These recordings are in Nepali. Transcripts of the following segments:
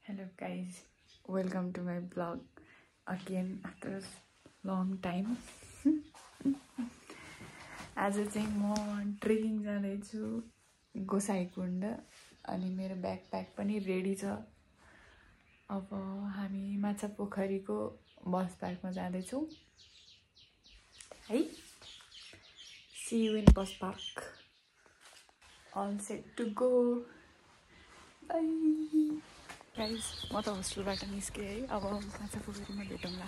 Hello guys, welcome to my vlog again after a long time. आज चाहिँ म ट्रेकिङ जाँदैछु गोसाइकुण्ड अनि मेरो ब्याकप्याक पनि रेडी छ। अब हामी माछापोखरीको बस पार्कमा जाँदैछौँ है। See you in bus park. All set to go. Bye. Guys, म त होस्टेलबाट निस्केँ है। अब माछापोखरीमा भेटौँला।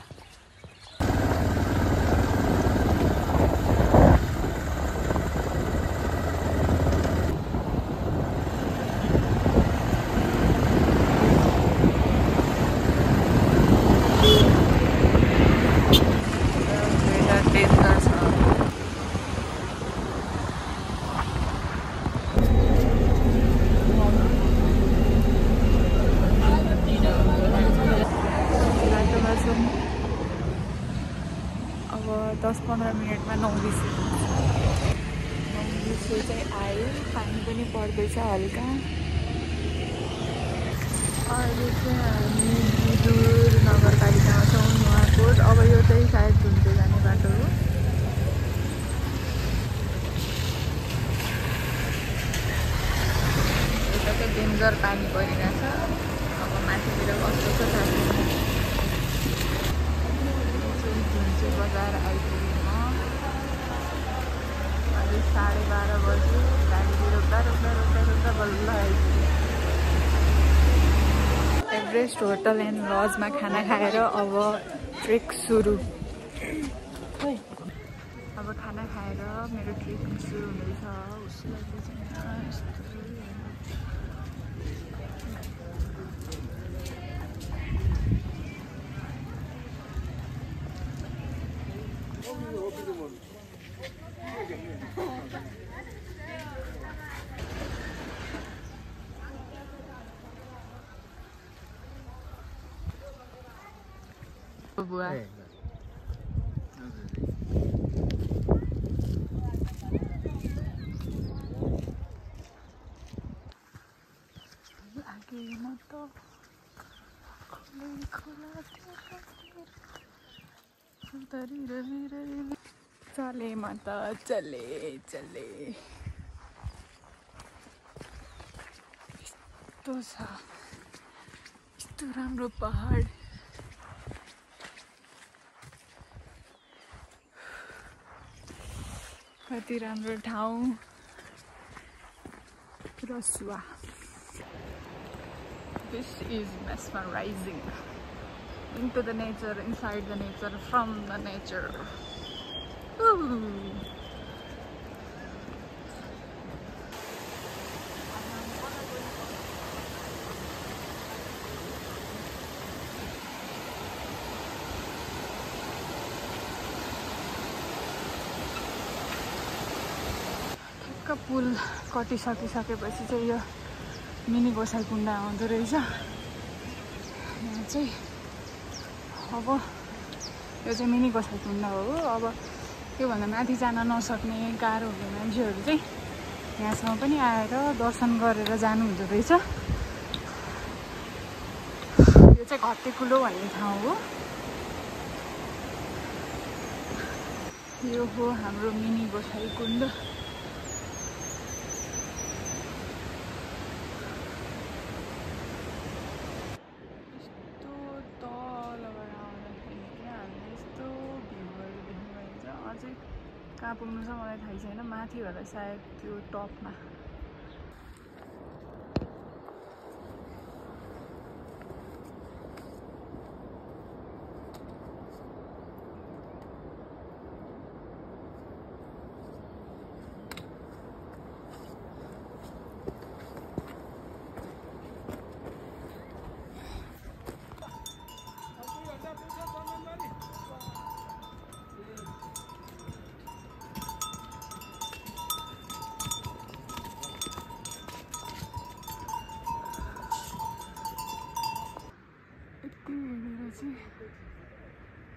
अब 10-15 मिनटमा 9:20 चाहिँ आयो। पानी पनि पर्दैछ हल्का। अहिले चाहिँ हामी दूर नगरपालिकामा छौँ नुवाकोट। अब यो चाहिँ सायद घुम्दै जाने बाटो हो। यता चाहिँ डेन्जर पानी परिरहेछ। अब माथितिर कस्तो छ थाहा छैन। बजार आइपुगेँ म। अहिले 12:30 बज्यो। गाडी रोक्दा बल्ल आइपुगेँ। एभरेस्ट होटल एन्ड लजमा खाना खाएर अब ट्रेक सुरु। अब खाना खाएर मेरो ट्रेकिङ सुरु हुँदैछ। उसलाई बुआ चले माता चले चले। यस्तो छ, यस्तो राम्रो पहाड। कति राम्रो ठाउँ। Rasuwa. This is mesmerizing. Into the nature, inside the nature, from the nature. Ooh. पुल कटिसकेपछि चाहिँ यो मिनी गोसाइकुण्ड आउँदो रहेछ। यहाँ चाहिँ अब यो चाहिँ मिनी गोसाइकुण्ड हो। अब त्योभन्दा माथि जान नसक्ने गाह्रो हुने मान्छेहरू चाहिँ यहाँसम्म पनि आएर दर्शन गरेर जानु हुँदो रहेछ। यो चाहिँ घट्टेकुलो भन्ने ठाउँ हो। यो हो हाम्रो मिनी गोसाइकुण्ड। कहाँ पुग्नु छ मलाई थाहा छैन। माथि होला सायद त्यो टपमा।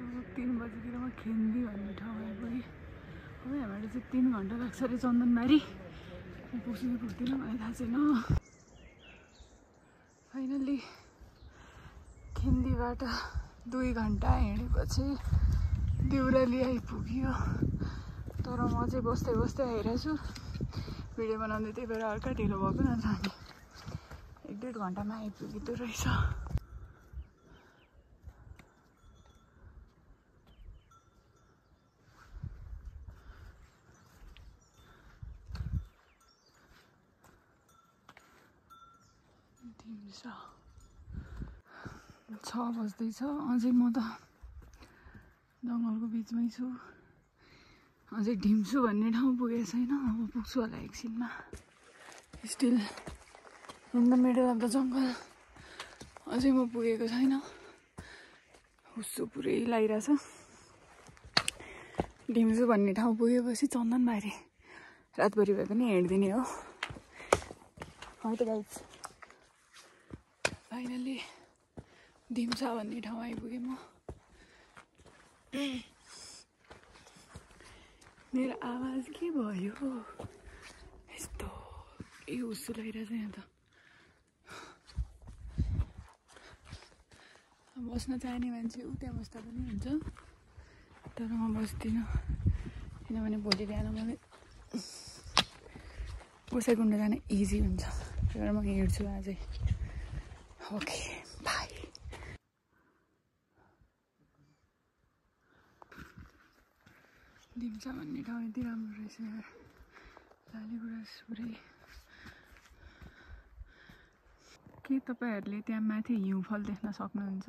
अब 3 बजीतिर म खेन्दी भन्ने ठाउँ आइपुगेँ। अब यहाँबाट चाहिँ 3 घन्टा लाग्छ अरे चन्दनबारी। पुग्छु कि पुग्दिनँ मलाई थाहा छैन। फाइनल्ली हिन्दीबाट 2 घन्टा हिँडेपछि देउराली आइपुग्यो। तर म चाहिँ बस्दै बस्दै आइरहेको छु भिडियो बनाउँदै, त्यही भएर हल्का ढिलो भएको, नत्र हामी 1-1.5 घन्टामा आइपुगिँदो रहेछ। दिउँसो 6 बज्दैछ, अझै म त जङ्गलको बिचमै छु। अझै ढिम्सु भन्ने ठाउँ पुगेको छैन, अब पुग्छु होला एकछिनमा। Still in the middle of the jungle, अझै म पुगेको छैन। हुस्सो पुरै लागिरहेछ। ढिम्सु भन्ने ठाउँ पुगेपछि चन्दनबारी रातभरि भए पनि हिँड्दिने हो। है त गाइज, फाइनली ढिम्सा भन्ने ठाउँ आइपुगेँ म। मेरो आवाज के भयो यस्तो? ए हुस्सो लागिरहेछ यहाँ त। बस्न चाहने मान्छे ऊ त्यहाँ बस्दा पनि हुन्छ, तर म बस्दिनँ, किनभने भोलि बिहान मलाई गोसाइकुण्ड जान इजी हुन्छ। त्यही भएर म हिँड्छु आजै। Okay by. ढिम्सा भन्ने ठाउँ यति राम्रो रहेछ यार, लालीगुराँस पुरै। के तपाईँहरूले त्यहाँ माथि हिउँफल देख्न सक्नुहुन्छ?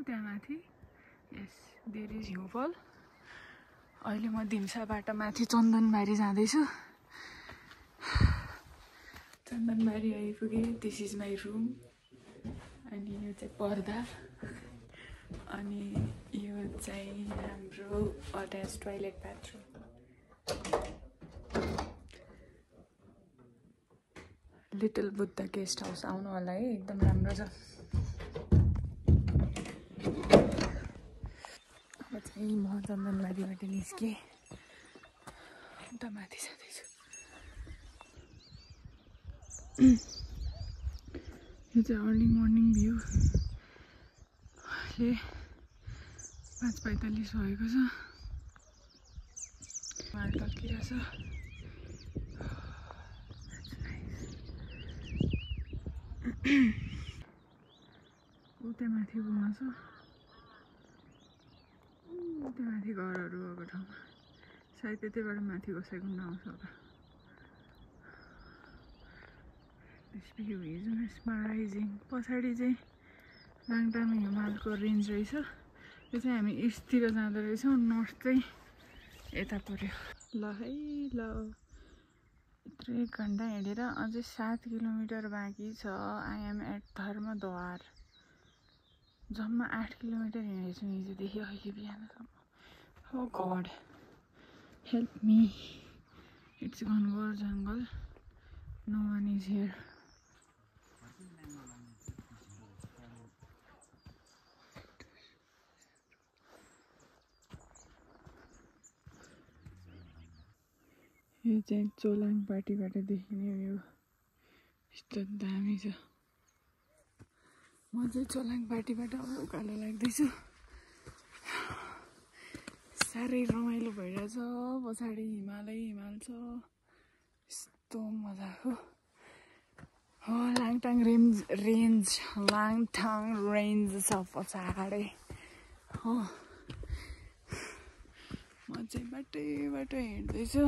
त्यहाँ माथि, यस देयर इज हिउँफल। अहिले म ढिम्साबाट माथि चन्दनबारी जाँदैछु। चन्दनबारी आइपुगेँ। This is my room. अनि यो चाहिँ पर्दा, अनि यो चाहिँ हाम्रो attach toilet bathroom. Little Buddha guest house आउनु होला है, एकदम राम्रो छ। अब चाहिँ म चन्दनबारीबाट निस्केँ, उता माथि जाँदैछु। यो चाहिँ अर्ली मर्निङ भ्यू। अहिले 5:45 भएको छ। माल टल्किरहेछ। उता माथि पुग्न छ, उता माथि घरहरू भएको ठाउँमा। सायद त्यतैबाट माथि गोसाइकुण्ड आउँछ होला। This view is mesmerising. पछाडि चाहिँ लाङटाङ हिमालको रेन्ज रहेछ। यो चाहिँ हामी इस्टतिर जाँदो रहेछौँ, नर्थ चाहिँ यता पऱ्यो। ल है ल, यत्रो 1 घन्टा हिँडेर अझै 7 किलोमिटर बाँकी छ। I am at Dharmadwar. जम्मा 8 किलोमिटर हिँडेको छु हिजोदेखि अहिले बिहानसम्म। Oh god help me, it's घनघोर जङ्गल, नो वान इज हियर। यो चाहिँ चोलाङपाटीबाट देखिने भ्यू, यस्तो दामी छ। म चाहिँ चोलाङपाटीबाट उकालो लाग्दैछु। साह्रै रमाइलो भइरहेछ। पछाडि हिमालै हिमाल छ, यस्तो मजाको हो। लाङटाङ रेन्ज लाङटाङ रेन्ज छ पछाडि हो। म चाहिँ बाटो हिँड्दैछु।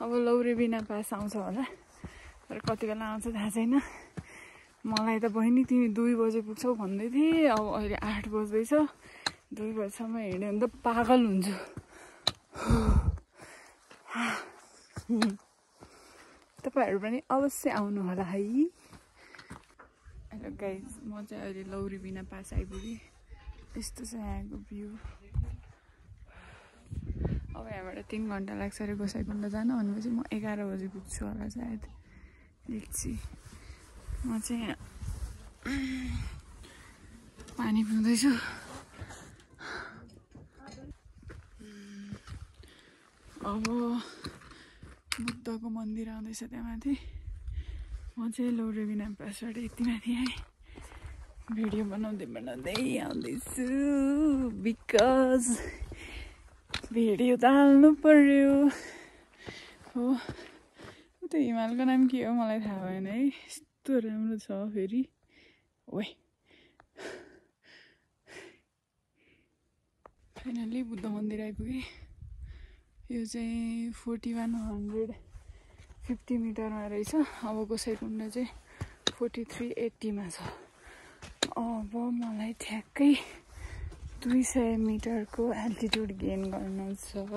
अब लौरेबिना पास आउँछ होला, तर कति बेला आउँछ थाहा छैन मलाई त। बहिनी तिमी 2 बजे पुग्छौ भन्दै थिए, अब अहिले 8 बज्दैछ। 2 बजीसम्म हिँड्यो भने त पागल हुन्छु। तपाईँहरू पनि अवश्य आउनु होला है। हेलो गाइज, म चाहिँ अहिले लौरेबिना पास आइपुगेँ। यस्तो छ यहाँको भ्यू। अब यहाँबाट 3 घन्टा लाग्छ अरे गोसाइकुण्ड जान, भनेपछि म 11 बजी पुग्छु होला सायद। एकछिन म चाहिँ पानी पिउँदैछु। अब बुद्धको मन्दिर आउँदैछ त्यहाँ माथि। म चाहिँ लौरेबिना पासबाट यति माथि आएँ। भिडियो बनाउँदै आउँदैछु बिकज भिडियो त हाल्नु पर्यो हो। त्यो हिमालको नाम के हो मलाई थाहा भएन है, यस्तो राम्रो छ फेरि। ओए फाइनली बुद्ध मन्दिर आइपुगेँ। यो चाहिँ 4150 मिटरमा रहेछ। अब गोसाइँकुण्ड चाहिँ 4380 छ। अब मलाई ठ्याक्कै 200 मिटरको एल्टिट्युड गेन गर्नु छ।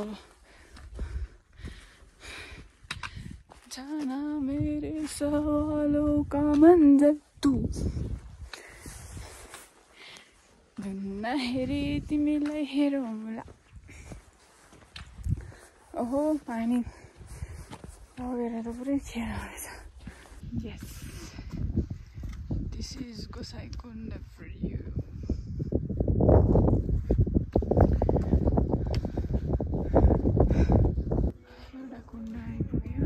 जाना मेरे सवालों का मंजर तू, धुन्न हेरी तिमीलाई हेरौँला। ओहो पानी लगेर त पुरै खेर रहेछ। यस, this is Gosaikunda for you. एउटा कुण्ड आइपुग्यो।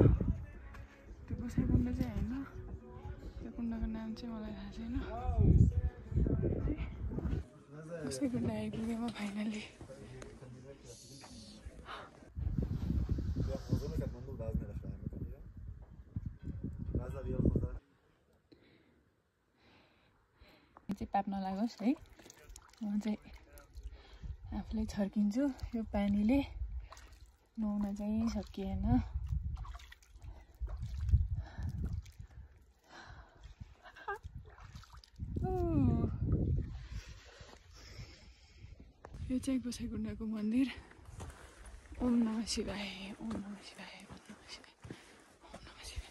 त्यो गोसाइँकुण्ड चाहिँ होइन, त्यो कुण्डको नाम चाहिँ मलाई थाहा छैन। गोसाइँकुण्ड आइपुगेँ म फाइनली। चाहिँ पाप नलागोस् है, म चाहिँ आफूलाई छर्किन्छु। यो पानीले नुहाउन चाहिँ सकिएन। यो चाहिँ गोसाइँकुण्डको मन्दिर। ओम नमः शिवाय, ओम नमः शिवाय, ओम नमः शिवाय, ओम नमः शिवाय।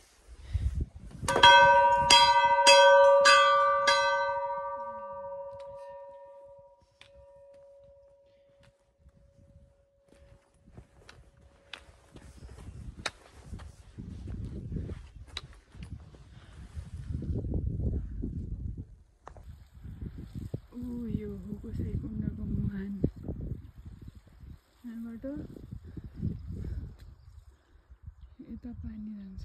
यो हो गोसाइँकुण्डको मुहान। यहाँबाट यता पानी जान्छ।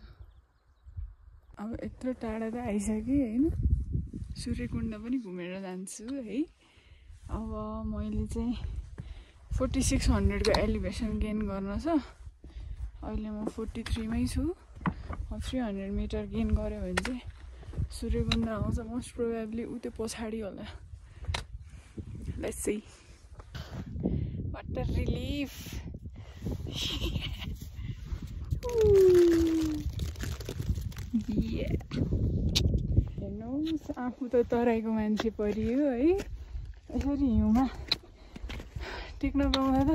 अब यत्रो टाढा त आइसकेँ होइन, सूर्यकुण्ड पनि घुमेर जान्छु है। अब मैले चाहिँ 4600 को एलिभेसन गेन गर्न छ। अहिले म 43 मै छु। 300 मिटर गेन गऱ्यो भने चाहिँ सूर्यकुण्ड आउँछ। मोस्ट प्रोबेबली उ त्यो पछाडि होला। Let's see. Water relief. Yeah. हेर्नुहोस्, आफू त तराईको मान्छे परियो है। यसरी हिउँमा टेक्न पाउँदा त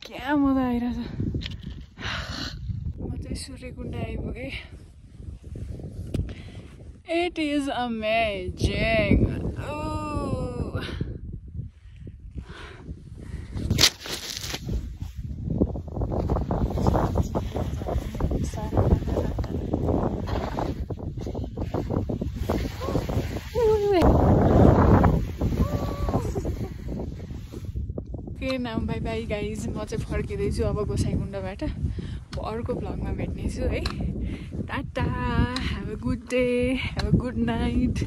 क्या मजा आइरहेछ। म चाहिँ सूर्यकुण्ड आइपुगेँ। It is amazing. Now by by guys, म चाहिँ फर्किँदैछु अब गोसाइँकुण्डबाट। म अर्को भ्लगमा भेट्नेछु है। Tata, have a good day, have a good night.